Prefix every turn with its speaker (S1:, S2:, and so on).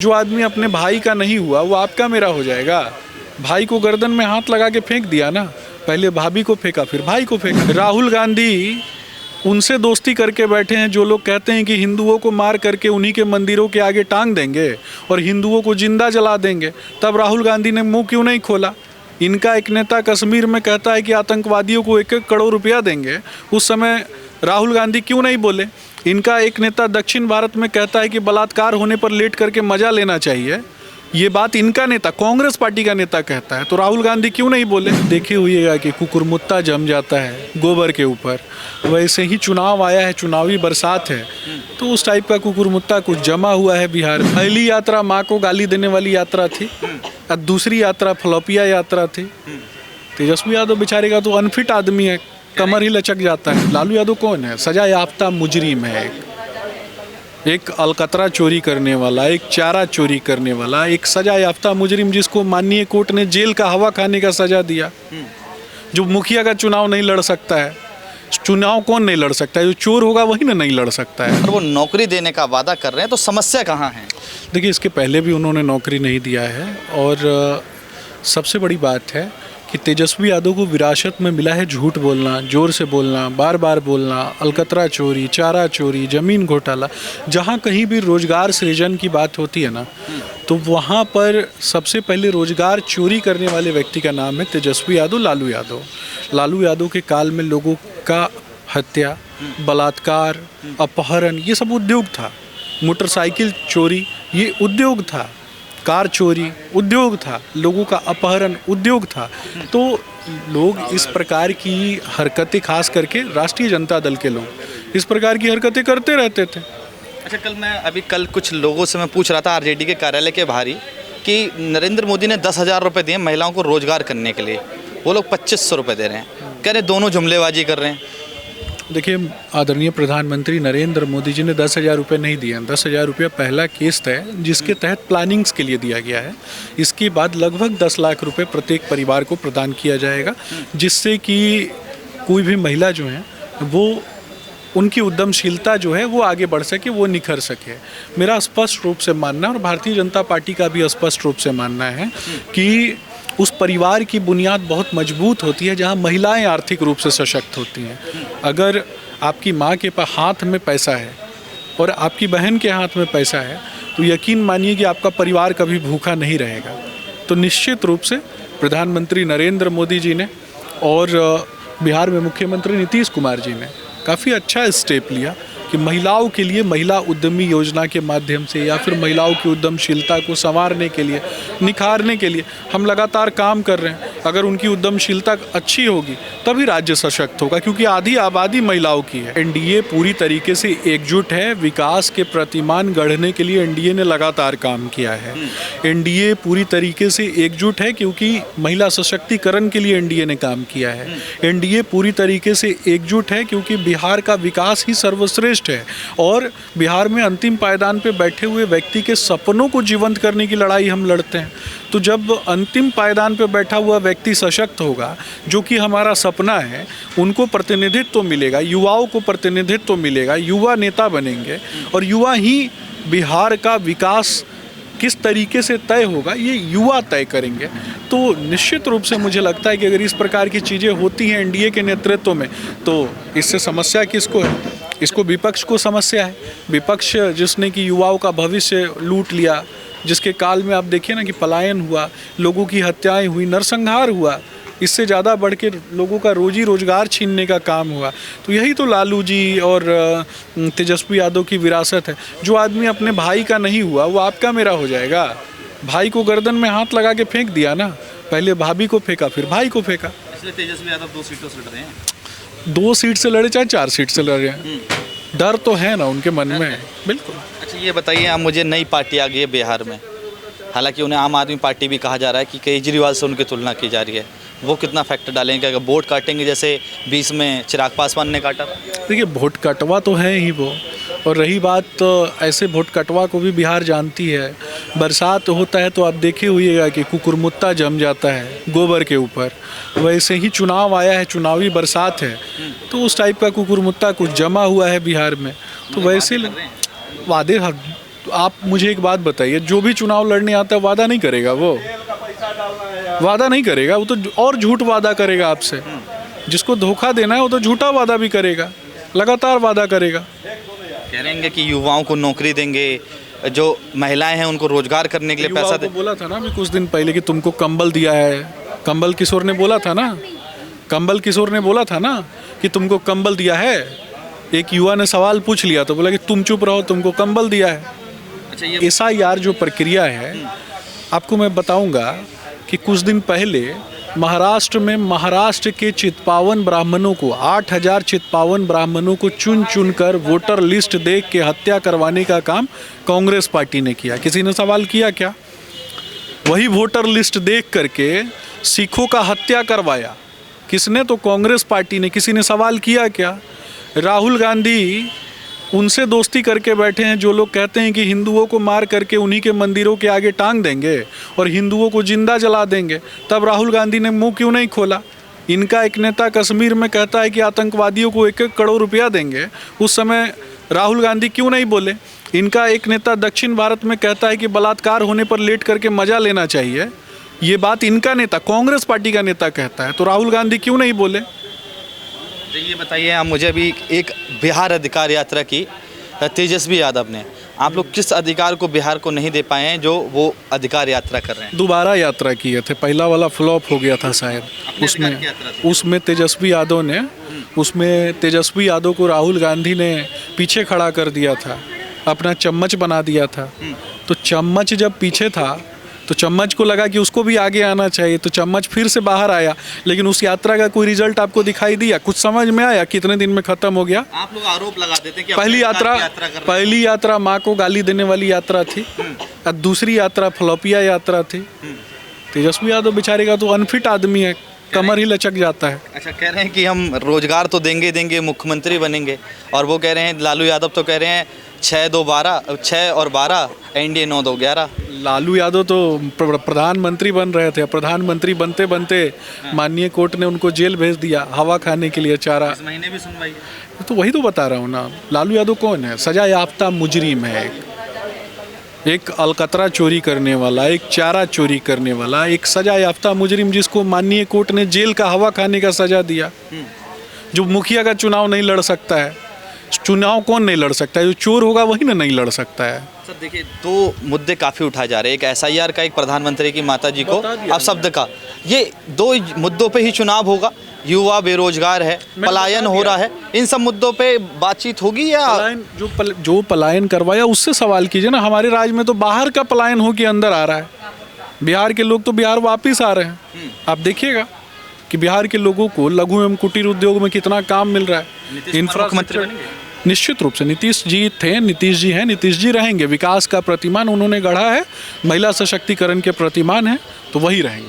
S1: जो आदमी अपने भाई का नहीं हुआ वो आपका मेरा हो जाएगा। भाई को गर्दन में हाथ लगा के फेंक दिया ना, पहले भाभी को फेंका फिर भाई को फेंका। राहुल गांधी उनसे दोस्ती करके बैठे हैं जो लोग कहते हैं कि हिंदुओं को मार करके उन्हीं के मंदिरों के आगे टांग देंगे और हिंदुओं को जिंदा जला देंगे। तब राहुल गांधी ने मुंह क्यों नहीं खोला? इनका एक नेता कश्मीर में कहता है कि आतंकवादियों को 1-1 करोड़ रुपया देंगे, उस समय राहुल गांधी क्यों नहीं बोले? इनका एक नेता दक्षिण भारत में कहता है कि बलात्कार होने पर लेट करके मजा लेना चाहिए, ये बात इनका नेता कांग्रेस पार्टी का नेता कहता है, तो राहुल गांधी क्यों नहीं बोले? देखे हुइएगा कि कुकुरमुत्ता जम जाता है गोबर के ऊपर, वैसे ही चुनाव आया है, चुनावी बरसात है, तो उस टाइप का कुकुरमुत्ता कुछ जमा हुआ है बिहार। पहली यात्रा माँ को गाली देने वाली यात्रा थी और दूसरी यात्रा फ्लॉपिया यात्रा थी। तेजस्वी यादव बेचारे का तो अनफिट आदमी है, कमर ही लचक जाता है। लालू यादव कौन है? सजा याफ्ता मुजरिम है, एक अलकतरा चोरी करने वाला, एक चारा चोरी करने वाला, एक सजा याफ्ता मुजरिम जिसको माननीय कोर्ट ने जेल का हवा खाने का सजा दिया, जो मुखिया का चुनाव नहीं लड़ सकता है। चुनाव कौन नहीं लड़ सकता है? जो चोर होगा वही ना नहीं लड़ सकता है।
S2: और वो नौकरी देने का वादा कर रहे हैं, तो समस्या कहाँ है?
S1: देखिए, इसके पहले भी उन्होंने नौकरी नहीं दिया है और सबसे बड़ी बात है कि तेजस्वी यादव को विरासत में मिला है झूठ बोलना, जोर से बोलना, बार बार बोलना, अलकतरा चोरी, चारा चोरी, ज़मीन घोटाला। जहाँ कहीं भी रोजगार सृजन की बात होती है ना, तो वहाँ पर सबसे पहले रोजगार चोरी करने वाले व्यक्ति का नाम है तेजस्वी यादव, लालू यादव। लालू यादव के काल में लोगों का हत्या, बलात्कार, अपहरण, ये सब उद्योग था। मोटरसाइकिल चोरी ये उद्योग था, कार चोरी उद्योग था, लोगों का अपहरण उद्योग था। तो लोग इस प्रकार की हरकतें, खास करके राष्ट्रीय जनता दल के लोग इस प्रकार की हरकतें करते रहते थे।
S2: अच्छा, कल कुछ लोगों से मैं पूछ रहा था आरजेडी के कार्यालय के बाहर ही कि नरेंद्र मोदी ने 10,000 रुपये दिए महिलाओं को रोजगार करने के लिए, वो लोग 2500 रुपये दे रहे हैं, कह रहे दोनों जुमलेबाजी कर रहे हैं।
S1: देखिए, आदरणीय प्रधानमंत्री नरेंद्र मोदी जी ने 10,000 रुपये नहीं दिए हैं। 10,000 रुपया पहला किस्त है जिसके तहत प्लानिंग्स के लिए दिया गया है। इसके बाद लगभग 10 लाख रुपए प्रत्येक परिवार को प्रदान किया जाएगा, जिससे कि कोई भी महिला जो है वो उनकी उद्यमशीलता जो है वो आगे बढ़ सके, वो निखर सके। मेरा स्पष्ट रूप से मानना और भारतीय जनता पार्टी का भी स्पष्ट रूप से मानना है कि उस परिवार की बुनियाद बहुत मजबूत होती है जहां महिलाएं आर्थिक रूप से सशक्त होती हैं। अगर आपकी माँ के पास हाथ में पैसा है और आपकी बहन के हाथ में पैसा है, तो यकीन मानिए कि आपका परिवार कभी भूखा नहीं रहेगा। तो निश्चित रूप से प्रधानमंत्री नरेंद्र मोदी जी ने और बिहार में मुख्यमंत्री नीतीश कुमार जी ने काफ़ी अच्छा स्टेप लिया कि महिलाओं के लिए महिला उद्यमी योजना के माध्यम से या फिर महिलाओं की उद्यमशीलता को संवारने के लिए, निखारने के लिए हम लगातार काम कर रहे हैं। अगर उनकी उद्यमशीलता अच्छी होगी तभी राज्य सशक्त होगा, क्योंकि आधी आबादी महिलाओं की है। एनडीए पूरी तरीके से एकजुट है। विकास के प्रतिमान गढ़ने के लिए एनडीए ने लगातार काम किया है। एनडीए पूरी तरीके से एकजुट है क्योंकि महिला सशक्तिकरण के लिए एनडीए ने काम किया है। एनडीए पूरी तरीके से एकजुट है क्योंकि बिहार का विकास ही सर्वश्रेष्ठ है और बिहार में अंतिम पायदान पे बैठे हुए व्यक्ति के सपनों को जीवंत करने की लड़ाई हम लड़ते हैं। तो जब अंतिम पायदान पे बैठा हुआ व्यक्ति सशक्त होगा, जो कि हमारा सपना है, उनको प्रतिनिधित्व मिलेगा, युवाओं को प्रतिनिधित्व मिलेगा, युवा नेता बनेंगे और युवा ही बिहार का विकास किस तरीके से तय होगा ये युवा तय करेंगे। तो निश्चित रूप से मुझे लगता है कि अगर इस प्रकार की चीज़ें होती हैं एनडीए के नेतृत्व में, तो इससे समस्या किसको है? इसको विपक्ष को समस्या है। विपक्ष जिसने कि युवाओं का भविष्य लूट लिया, जिसके काल में आप देखिए ना कि पलायन हुआ, लोगों की हत्याएं हुई, नरसंहार हुआ, इससे ज़्यादा बढ़ के लोगों का रोजी रोजगार छीनने का काम हुआ। तो यही तो लालू जी और तेजस्वी यादव की विरासत है। जो आदमी अपने भाई का नहीं हुआ वो आपका मेरा हो जाएगा। भाई को गर्दन में हाथ लगा के फेंक दिया ना, पहले भाभी को फेंका फिर भाई को फेंका।
S2: इसलिए तेजस्वी यादव 2 सीटों से लड़ रहे हैं।
S1: 2 सीट से लड़े चाहे 4 सीट से लड़ रहे हैं, डर तो है ना उनके मन में। बिल्कुल।
S2: अच्छा, ये बताइए, आप मुझे, नई पार्टी आ गई है बिहार में, हालांकि उन्हें आम आदमी पार्टी भी कहा जा रहा है कि केजरीवाल से उनकी तुलना की जा रही है, वो कितना फैक्टर डालेंगे? अगर वोट काटेंगे जैसे 20 में चिराग पासवान ने काटा?
S1: देखिए, वोट कटवा तो है ही वो, और रही बात तो ऐसे वोट कटवा को भी बिहार जानती है। बरसात होता है तो आप देखे हुइएगा कि कुकुरमुत्ता जम जाता है गोबर के ऊपर, वैसे ही चुनाव आया है, चुनावी बरसात है, तो उस टाइप का कुकुरमुत्ता कुछ जमा हुआ है बिहार में। तो वैसे वादे तो आप मुझे एक बात बताइए, जो भी चुनाव लड़ने आता है वादा नहीं करेगा, वो वादा नहीं करेगा, वो तो और झूठ वादा करेगा आपसे। जिसको धोखा देना है वो तो झूठा वादा भी करेगा, लगातार वादा करेगा।
S2: कह रहे हैं कि युवाओं को नौकरी देंगे, जो महिलाएं हैं उनको रोजगार करने के लिए पैसा
S1: युवाओं
S2: दे।
S1: को बोला था ना अभी कुछ दिन पहले कि तुमको कंबल दिया है, कंबल किशोर ने बोला था ना, कंबल किशोर ने बोला था ना कि तुमको कंबल दिया है। एक युवा ने सवाल पूछ लिया तो बोला कि तुम चुप रहो, तुमको कंबल दिया है।
S2: अच्छा, ये
S1: SIR जो प्रक्रिया है, आपको मैं बताऊंगा कि कुछ दिन पहले महाराष्ट्र में महाराष्ट्र के चित्पावन ब्राह्मणों को 8000 चित्पावन ब्राह्मणों को चुन चुन कर वोटर लिस्ट देख के हत्या करवाने का काम कांग्रेस पार्टी ने किया। किसी ने सवाल किया क्या? वही वोटर लिस्ट देख करके सिखों का हत्या करवाया किसने? तो कांग्रेस पार्टी ने। किसी ने सवाल किया क्या? राहुल गांधी उनसे दोस्ती करके बैठे हैं जो लोग कहते हैं कि हिंदुओं को मार करके उन्हीं के मंदिरों के आगे टांग देंगे और हिंदुओं को जिंदा जला देंगे। तब राहुल गांधी ने मुंह क्यों नहीं खोला? इनका एक नेता कश्मीर में कहता है कि आतंकवादियों को 1-1 करोड़ रुपया देंगे, उस समय राहुल गांधी क्यों नहीं बोले? इनका एक नेता दक्षिण भारत में कहता है कि बलात्कार होने पर लेट करके मजा लेना चाहिए, ये बात इनका नेता, कांग्रेस पार्टी का नेता कहता है, तो राहुल गांधी क्यों नहीं बोले?
S2: तो ये बताइए, आप मुझे अभी एक बिहार अधिकार यात्रा की तेजस्वी यादव ने, आप लोग किस अधिकार को बिहार को नहीं दे पाए हैं जो वो अधिकार यात्रा कर रहे हैं?
S1: दोबारा यात्रा किए थे, पहला वाला फ्लॉप हो गया था शायद। उसमें तेजस्वी यादव ने, उसमें तेजस्वी यादव को राहुल गांधी ने पीछे खड़ा कर दिया था, अपना चम्मच बना दिया था। तो चम्मच जब पीछे था तो चम्मच को लगा कि उसको भी आगे आना चाहिए, तो चम्मच फिर से बाहर आया। लेकिन उस यात्रा का कोई रिजल्ट आपको दिखाई दिया? कुछ समझ में आया? कितने दिन में खत्म हो गया?
S2: आप लोग आरोप लगा देते हैं कि
S1: पहली यात्रा माँ को गाली देने वाली यात्रा थी और दूसरी यात्रा फ्लॉपिया यात्रा थी। तेजस्वी यादव बेचारे का तो अनफिट आदमी है, कमर ही लचक जाता है।
S2: अच्छा, कह रहे हैं कि हम रोजगार तो देंगे देंगे, मुख्यमंत्री बनेंगे, और वो कह रहे हैं, लालू यादव तो कह रहे हैं 6 और 12 NDA 9-2-11।
S1: लालू यादव तो प्रधानमंत्री बन रहे थे, प्रधानमंत्री बनते बनते माननीय कोर्ट ने उनको जेल भेज दिया हवा खाने के लिए चारा।
S2: इस महीने भी सुनवाई।
S1: तो वही तो बता रहा हूँ ना, लालू यादव कौन है? सजा याफ्ता मुजरिम है, एक अलकतरा चोरी करने वाला, एक चारा चोरी करने वाला, एक सजा याफ्ता मुजरिम जिसको माननीय कोर्ट ने जेल का हवा खाने का सजा दिया। जो मुखिया का चुनाव नहीं लड़ सकता है, चुनाव कौन नहीं लड़ सकता है? जो चोर होगा वही ना नहीं लड़ सकता है।
S2: सर देखिए, 2 मुद्दे काफ़ी उठाए जा रहे हैं, एक SIR का, एक प्रधानमंत्री की माता जी को अपशब्द का। ये 2 मुद्दों पे ही चुनाव होगा। युवा बेरोजगार है, पलायन हो रहा है, इन सब मुद्दों पे बातचीत होगी या
S1: जो पलायन करवाया उससे सवाल कीजिए ना। हमारे राज्य में तो बाहर का पलायन हो के अंदर आ रहा है। बिहार के लोग तो बिहार वापिस आ रहे हैं। आप देखिएगा कि बिहार के लोगों को लघु एवं कुटीर उद्योग में कितना काम मिल रहा है। इंफ्रास्ट्रक्चर निश्चित रूप से नीतीश जी थे, नीतीश जी हैं, नीतीश जी रहेंगे। विकास का प्रतिमान उन्होंने गढ़ा है, महिला सशक्तिकरण के प्रतिमान हैं, तो वही रहेंगे।